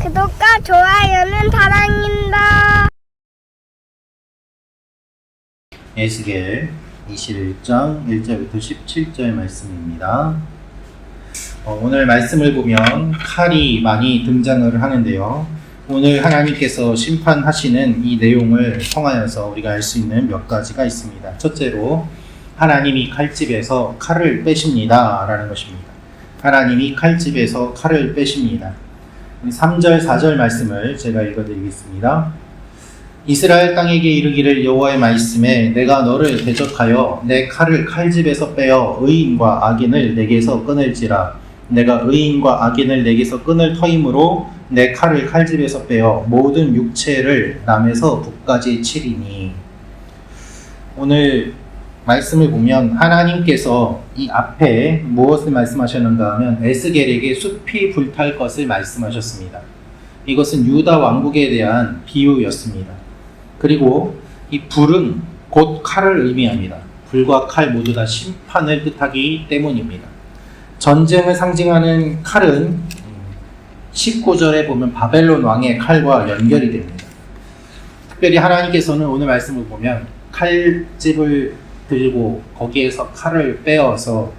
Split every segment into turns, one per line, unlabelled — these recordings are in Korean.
구독과 좋아요는 사랑입니다.
에스겔 21장 1절부터 17절 말씀입니다. 오늘 말씀을 보면 칼이 많이 등장을 하는데요. 오늘 하나님께서 심판하시는 이 내용을 통하여서 우리가 알 수 있는 몇 가지가 있습니다. 첫째로 하나님이 칼집에서 칼을 빼십니다 라는 것입니다. 하나님이 칼집에서 칼을 빼십니다. 3절 4절 말씀을 제가 읽어드리겠습니다. 이스라엘 땅에게 이르기를 여호와의 말씀에 내가 너를 대적하여 내 칼을 칼집에서 빼어 의인과 악인을 내게서 끊을지라. 내가 의인과 악인을 내게서 끊을 터이므로 내 칼을 칼집에서 빼어 모든 육체를 남에서 북까지 치리니. 오늘 말씀을 보면 하나님께서 이 앞에 무엇을 말씀하셨는가 하면 에스겔에게 숲이 불탈 것을 말씀하셨습니다. 이것은 유다 왕국에 대한 비유였습니다. 그리고 이 불은 곧 칼을 의미합니다. 불과 칼 모두 다 심판을 뜻하기 때문입니다. 전쟁을 상징하는 칼은 19절에 보면 바벨론 왕의 칼과 연결이 됩니다. 특별히 하나님께서는 오늘 말씀을 보면 칼집을 들고 거기에서 칼을 빼어서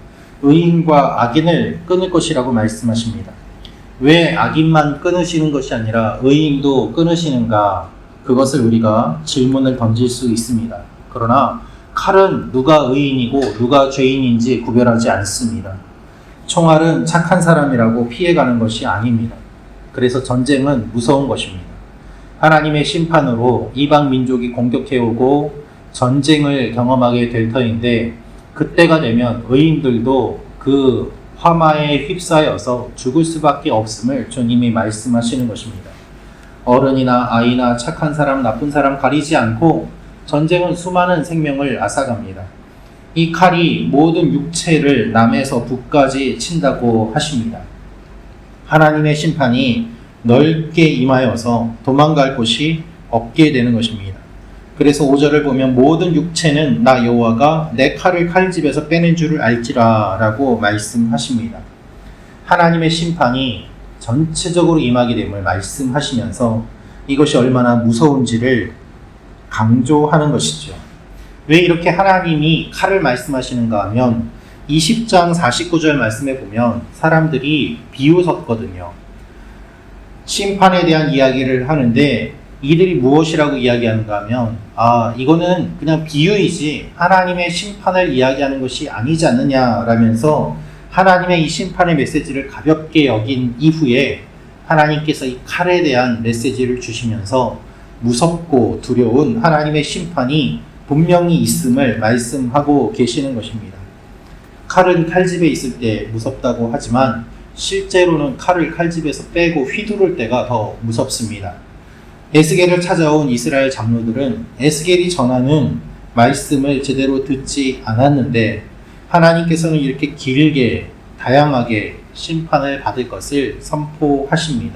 의인과 악인을 끊을 것이라고 말씀하십니다. 왜 악인만 끊으시는 것이 아니라 의인도 끊으시는가? 그것을 우리가 질문을 던질 수 있습니다. 그러나 칼은 누가 의인이고 누가 죄인인지 구별하지 않습니다. 총알은 착한 사람이라고 피해가는 것이 아닙니다. 그래서 전쟁은 무서운 것입니다. 하나님의 심판으로 이방 민족이 공격해오고 전쟁을 경험하게 될 터인데, 그때가 되면 의인들도 그 화마에 휩싸여서 죽을 수밖에 없음을 주님이 말씀하시는 것입니다. 어른이나 아이나 착한 사람, 나쁜 사람 가리지 않고 전쟁은 수많은 생명을 앗아갑니다. 이 칼이 모든 육체를 남에서 북까지 친다고 하십니다. 하나님의 심판이 넓게 임하여서 도망갈 곳이 없게 되는 것입니다. 그래서 5절을 보면 모든 육체는 나 여호와가 내 칼을 칼집에서 빼는 줄을 알지라 라고 말씀하십니다. 하나님의 심판이 전체적으로 임하게 됨을 말씀하시면서 이것이 얼마나 무서운지를 강조하는 것이죠. 왜 이렇게 하나님이 칼을 말씀하시는가 하면 20장 49절 말씀에 보면 사람들이 비웃었거든요. 심판에 대한 이야기를 하는데 이들이 무엇이라고 이야기하는가 하면 이거는 그냥 비유이지 하나님의 심판을 이야기하는 것이 아니지 않느냐라면서 하나님의 이 심판의 메시지를 가볍게 여긴 이후에 하나님께서 이 칼에 대한 메시지를 주시면서 무섭고 두려운 하나님의 심판이 분명히 있음을 말씀하고 계시는 것입니다. 칼은 칼집에 있을 때 무섭다고 하지만 실제로는 칼을 칼집에서 빼고 휘두를 때가 더 무섭습니다. 에스겔을 찾아온 이스라엘 장로들은 에스겔이 전하는 말씀을 제대로 듣지 않았는데 하나님께서는 이렇게 길게 다양하게 심판을 받을 것을 선포하십니다.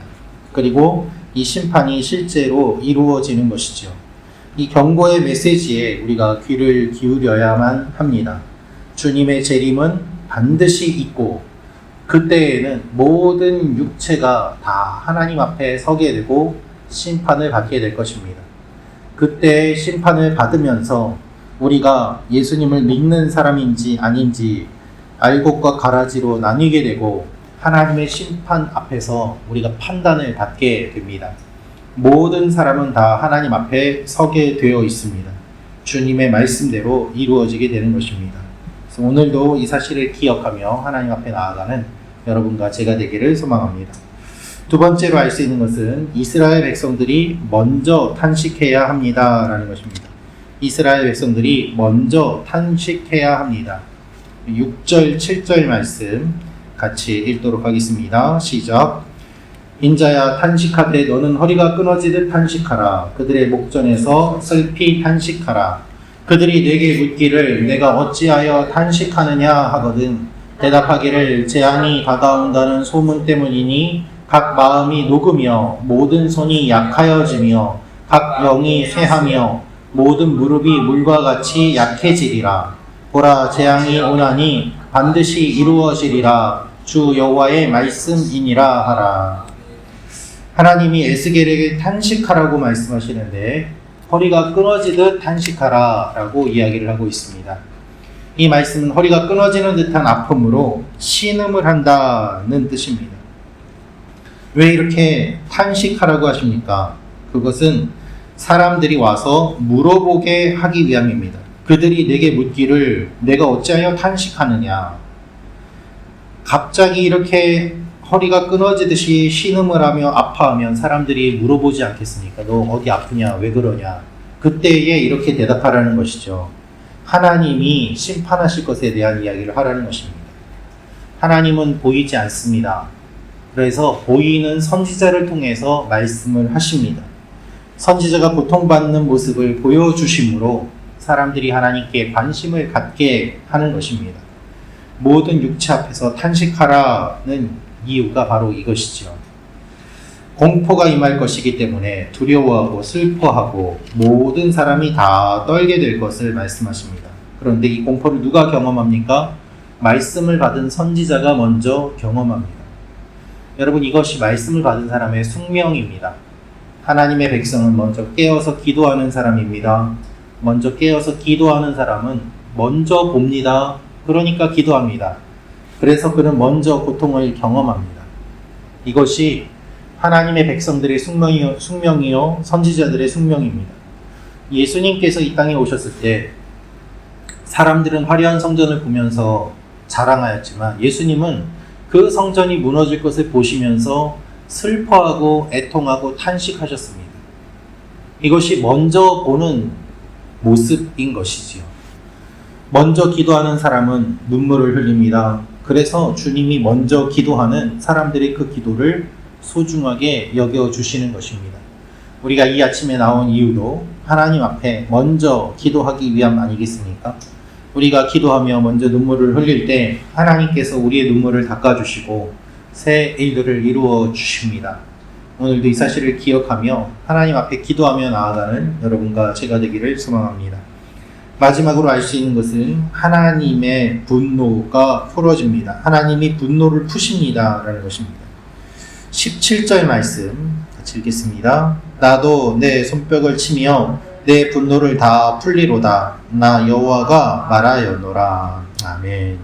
그리고 이 심판이 실제로 이루어지는 것이죠. 이 경고의 메시지에 우리가 귀를 기울여야만 합니다. 주님의 재림은 반드시 있고 그때에는 모든 육체가 다 하나님 앞에 서게 되고 심판을 받게 될 것입니다. 그때 심판을 받으면서 우리가 예수님을 믿는 사람인지 아닌지 알곡과 가라지로 나뉘게 되고 하나님의 심판 앞에서 우리가 판단을 받게 됩니다. 모든 사람은 다 하나님 앞에 서게 되어 있습니다. 주님의 말씀대로 이루어지게 되는 것입니다. 그래서 오늘도 이 사실을 기억하며 하나님 앞에 나아가는 여러분과 제가 되기를 소망합니다. 두 번째로 알 수 있는 것은 이스라엘 백성들이 먼저 탄식해야 합니다 라는 것입니다. 이스라엘 백성들이 먼저 탄식해야 합니다. 6절 7절 말씀 같이 읽도록 하겠습니다. 시작. 인자야 탄식하되 너는 허리가 끊어지듯 탄식하라. 그들의 목전에서 슬피 탄식하라. 그들이 내게 묻기를 내가 어찌하여 탄식하느냐 하거든 대답하기를 재앙이 다가온다는 소문 때문이니 각 마음이 녹으며 모든 손이 약하여지며 각 영이 쇠하며 모든 무릎이 물과 같이 약해지리라. 보라 재앙이 오나니 반드시 이루어지리라. 주 여호와의 말씀이니라 하라. 하나님이 에스겔에게 탄식하라고 말씀하시는데 허리가 끊어지듯 탄식하라 라고 이야기를 하고 있습니다. 이 말씀은 허리가 끊어지는 듯한 아픔으로 신음을 한다는 뜻입니다. 왜 이렇게 탄식하라고 하십니까? 그것은 사람들이 와서 물어보게 하기 위함입니다. 그들이 내게 묻기를 내가 어찌하여 탄식하느냐. 갑자기 이렇게 허리가 끊어지듯이 신음을 하며 아파하면 사람들이 물어보지 않겠습니까? 너 어디 아프냐? 왜 그러냐? 그때에 이렇게 대답하라는 것이죠. 하나님이 심판하실 것에 대한 이야기를 하라는 것입니다. 하나님은 보이지 않습니다. 그래서 보이는 선지자를 통해서 말씀을 하십니다. 선지자가 고통받는 모습을 보여주심으로 사람들이 하나님께 관심을 갖게 하는 것입니다. 모든 육체 앞에서 탄식하라는 이유가 바로 이것이죠. 공포가 임할 것이기 때문에 두려워하고 슬퍼하고 모든 사람이 다 떨게 될 것을 말씀하십니다. 그런데 이 공포를 누가 경험합니까? 말씀을 받은 선지자가 먼저 경험합니다. 여러분, 이것이 말씀을 받은 사람의 숙명입니다. 하나님의 백성은 먼저 깨어서 기도하는 사람입니다. 먼저 깨어서 기도하는 사람은 먼저 봅니다. 그러니까 기도합니다. 그래서 그는 먼저 고통을 경험합니다. 이것이 하나님의 백성들의 숙명이요 선지자들의 숙명입니다. 예수님께서 이 땅에 오셨을 때 사람들은 화려한 성전을 보면서 자랑하였지만 예수님은 그 성전이 무너질 것을 보시면서 슬퍼하고 애통하고 탄식하셨습니다. 이것이 먼저 보는 모습인 것이지요. 먼저 기도하는 사람은 눈물을 흘립니다. 그래서 주님이 먼저 기도하는 사람들의 그 기도를 소중하게 여겨주시는 것입니다. 우리가 이 아침에 나온 이유도 하나님 앞에 먼저 기도하기 위함 아니겠습니까? 우리가 기도하며 먼저 눈물을 흘릴 때 하나님께서 우리의 눈물을 닦아주시고 새 일들을 이루어 주십니다. 오늘도 이 사실을 기억하며 하나님 앞에 기도하며 나아가는 여러분과 제가 되기를 소망합니다. 마지막으로 알 수 있는 것은 하나님의 분노가 풀어집니다. 하나님이 분노를 푸십니다 라는 것입니다. 17절 말씀 같이 읽겠습니다. 나도 내 손뼉을 치며 내 분노를 다 풀리로다. 나 여호와가 말하였노라. 아멘.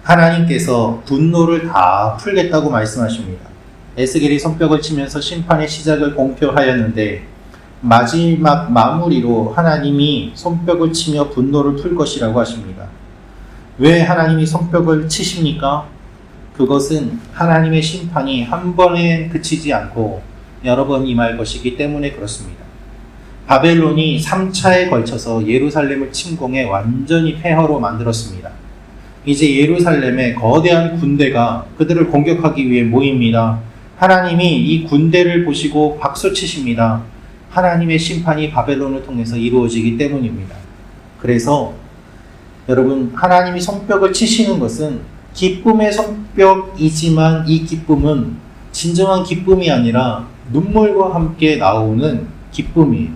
하나님께서 분노를 다 풀겠다고 말씀하십니다. 에스겔이 손뼉을 치면서 심판의 시작을 공표하였는데 마지막 마무리로 하나님이 손뼉을 치며 분노를 풀 것이라고 하십니다. 왜 하나님이 손뼉을 치십니까? 그것은 하나님의 심판이 한 번에 그치지 않고 여러 번 임할 것이기 때문에 그렇습니다. 바벨론이 3차에 걸쳐서 예루살렘을 침공해 완전히 폐허로 만들었습니다. 이제 예루살렘에 거대한 군대가 그들을 공격하기 위해 모입니다. 하나님이 이 군대를 보시고 박수치십니다. 하나님의 심판이 바벨론을 통해서 이루어지기 때문입니다. 그래서 여러분, 하나님이 손뼉을 치시는 것은 기쁨의 손뼉이지만 이 기쁨은 진정한 기쁨이 아니라 눈물과 함께 나오는 기쁨이에요.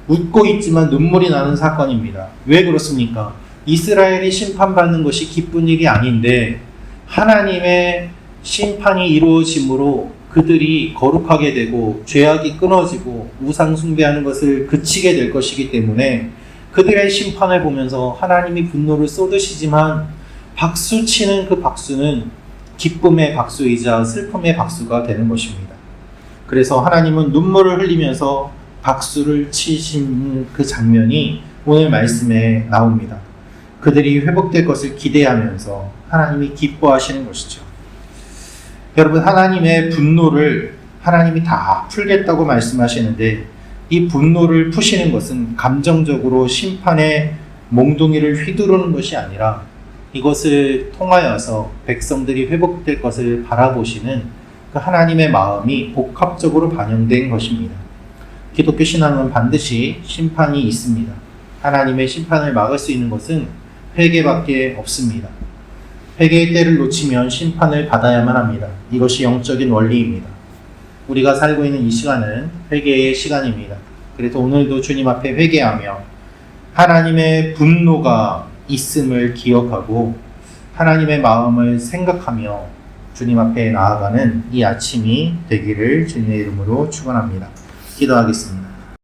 웃고 있지만 눈물이 나는 사건입니다. 왜 그렇습니까? 이스라엘이 심판받는 것이 기쁜 일이 아닌데 하나님의 심판이 이루어짐으로 그들이 거룩하게 되고 죄악이 끊어지고 우상 숭배하는 것을 그치게 될 것이기 때문에 그들의 심판을 보면서 하나님이 분노를 쏟으시지만 박수치는 그 박수는 기쁨의 박수이자 슬픔의 박수가 되는 것입니다. 그래서 하나님은 눈물을 흘리면서 박수를 치신 그 장면이 오늘 말씀에 나옵니다. 그들이 회복될 것을 기대하면서 하나님이 기뻐하시는 것이죠. 여러분, 하나님의 분노를 하나님이 다 풀겠다고 말씀하시는데 이 분노를 푸시는 것은 감정적으로 심판의 몽둥이를 휘두르는 것이 아니라 이것을 통하여서 백성들이 회복될 것을 바라보시는 그 하나님의 마음이 복합적으로 반영된 것입니다. 기독교 신앙은 반드시 심판이 있습니다. 하나님의 심판을 막을 수 있는 것은 회개밖에 없습니다. 회개의 때를 놓치면 심판을 받아야만 합니다. 이것이 영적인 원리입니다. 우리가 살고 있는 이 시간은 회개의 시간입니다. 그래서 오늘도 주님 앞에 회개하며 하나님의 분노가 있음을 기억하고 하나님의 마음을 생각하며 주님 앞에 나아가는 이 아침이 되기를 주님의 이름으로 축원합니다. 기도하겠습니다.